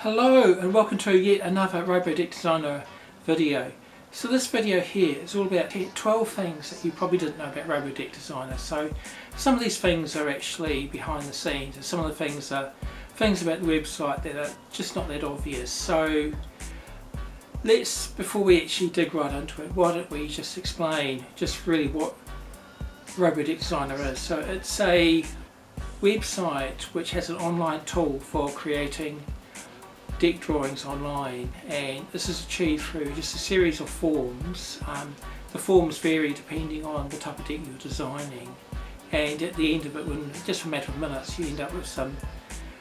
Hello and welcome to yet another ROBO Deck Designer video. So this video here is all about 12 things that you probably didn't know about ROBO Deck Designer. So some of these things are actually behind the scenes and some of the things are things about the website that are just not that obvious. So before we actually dig right into it, why don't we just explain just really what ROBO Deck Designer is. So it's a website which has an online tool for creating deck drawings online, and this is achieved through just a series of forms. The forms vary depending on the type of deck you're designing, and at the end of it, in just a matter of minutes, you end up with some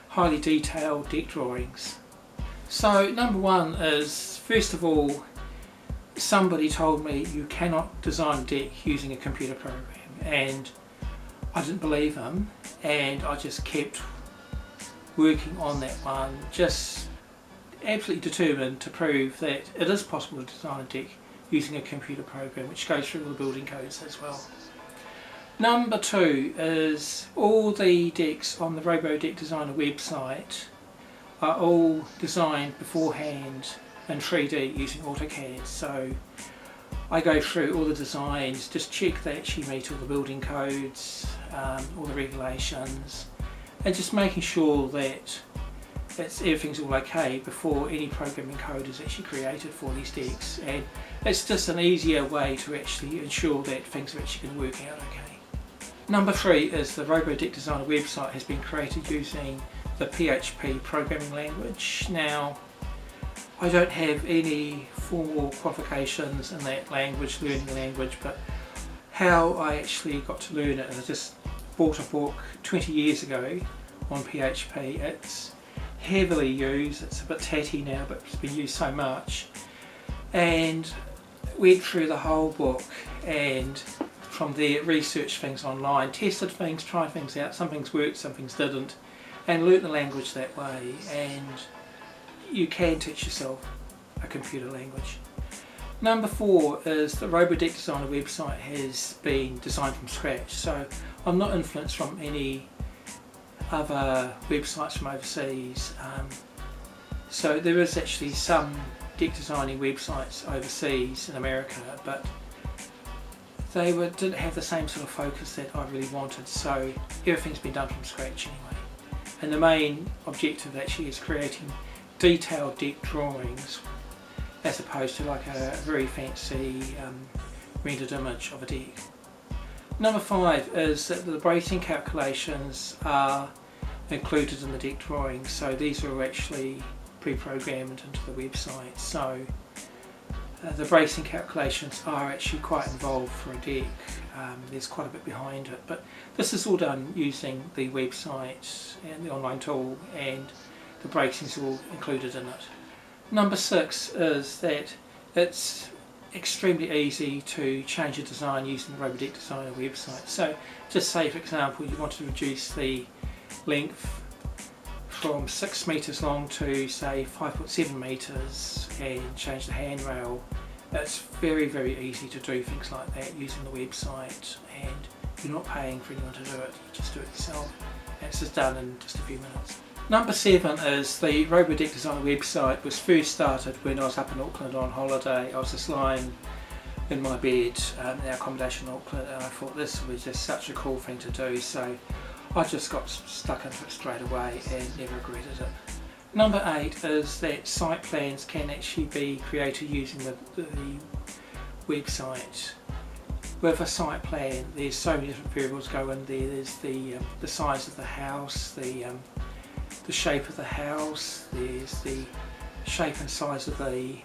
highly detailed deck drawings. So number one is, first of all, somebody told me you cannot design a deck using a computer program, and I didn't believe them, and I just kept working on that one, just absolutely determined to prove that it is possible to design a deck using a computer program, which goes through all the building codes as well. Number two is all the decks on the ROBO Deck Designer website are all designed beforehand in 3D using AutoCAD. So I go through all the designs, just check they actually meet all the building codes, all the regulations, and just making sure that everything's all okay before any programming code is actually created for these decks, and it's just an easier way to actually ensure that things are actually going to work out okay. Number three is the ROBO Deck Designer website has been created using the PHP programming language. Now, I don't have any formal qualifications in that language, learning the language, but how I actually got to learn it is I just bought a book 20 years ago on PHP. It's heavily used, it's a bit tatty now, but it's been used so much, and went through the whole book, and from there researched things online, tested things, tried things out, some things worked, some things didn't, and learnt the language that way. And you can teach yourself a computer language. Number four is the ROBO Deck Designer website has been designed from scratch, so I'm not influenced from any other websites from overseas. So there is actually some deck designing websites overseas in America, but they didn't have the same sort of focus that I really wanted, so everything's been done from scratch anyway. And the main objective actually is creating detailed deck drawings as opposed to like a very fancy rendered image of a deck. Number five is that the bracing calculations are included in the deck drawings, so these are actually pre-programmed into the website. So the bracing calculations are actually quite involved for a deck. There's quite a bit behind it, but this is all done using the website and the online tool, and the bracing's all included in it. Number six is that it's extremely easy to change a design using the ROBO Deck Designer website. So just say, for example, you want to reduce the length from 6 meters long to say 5.7 meters and change the handrail. It's very, very easy to do things like that using the website, and you're not paying for anyone to do it, you just do it yourself, and it's just done in just a few minutes. Number seven is the ROBO Deck Designer website was first started when I was up in Auckland on holiday. I was just lying in my bed in our accommodation in Auckland, and I thought this was just such a cool thing to do, so I just got stuck into it straight away and never regretted it. Number eight is that site plans can actually be created using the website. With a site plan, there's so many different variables go in there. There's the size of the house, the shape of the house, there's the shape and size of the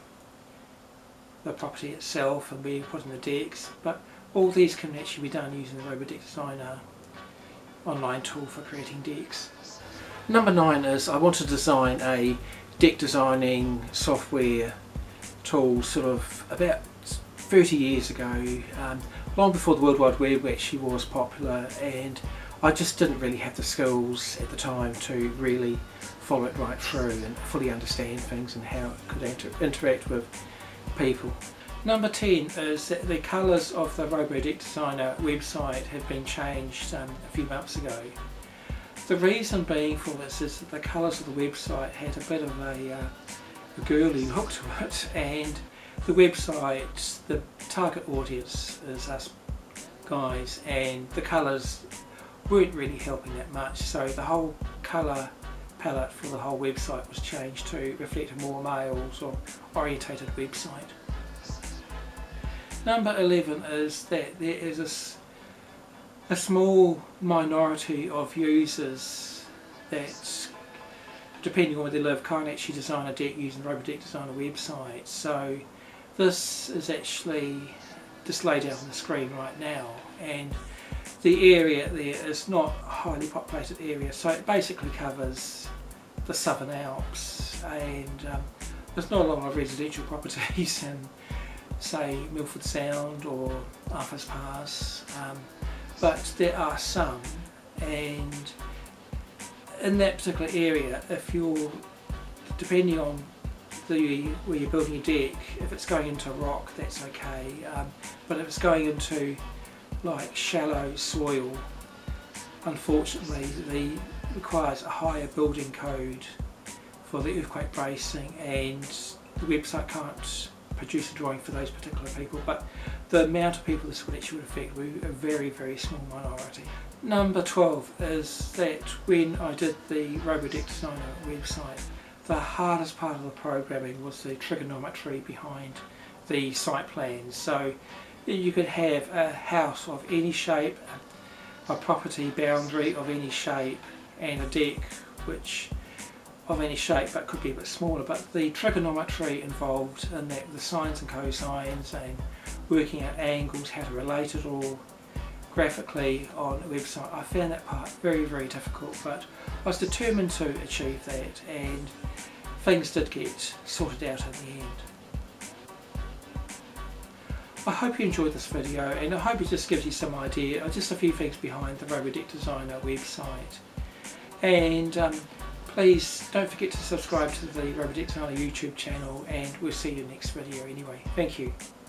property itself, and where you put in the decks, but all these can actually be done using the ROBO Deck Designer online tool for creating decks. Number nine is I want to design a deck designing software tool sort of about 30 years ago, long before the World Wide Web actually was popular, and I just didn't really have the skills at the time to really follow it right through and fully understand things and how it could interact with people. Number 10 is that the colours of the ROBO Deck Designer website have been changed a few months ago. The reason being for this is that the colours of the website had a bit of a girly look to it, and the website, the target audience is us guys, and the colours weren't really helping that much, so the whole colour palette for the whole website was changed to reflect a more males or orientated website. Number 11 is that there is a small minority of users that, depending on where they live, can't actually design a deck using the ROBO Deck Designer website. So this is actually displayed out on the screen right now, and the area there is not a highly populated area, so it basically covers the Southern Alps, and there's not a lot of residential properties in, say, Milford Sound or Arthur's Pass, but there are some, and in that particular area, if you're, depending on where you're building your deck, if it's going into rock, that's okay, but if it's going into like shallow soil, unfortunately it requires a higher building code for the earthquake bracing, and the website can't produce a drawing for those particular people, but the amount of people this would actually affect were a very, very small minority. Number 12 is that when I did the ROBO Deck Designer website, the hardest part of the programming was the trigonometry behind the site plans. So you could have a house of any shape, a property boundary of any shape, and a deck which of any shape but could be a bit smaller, but the trigonometry involved in that, the sines and cosines and working out angles, how to relate it all graphically on a website, I found that part very, very difficult, but I was determined to achieve that, and things did get sorted out in the end. I hope you enjoyed this video, and I hope it just gives you some idea of just a few things behind the ROBO Deck Designer website. And please don't forget to subscribe to the ROBO Deck Designer YouTube channel, and we'll see you in the next video anyway. Thank you.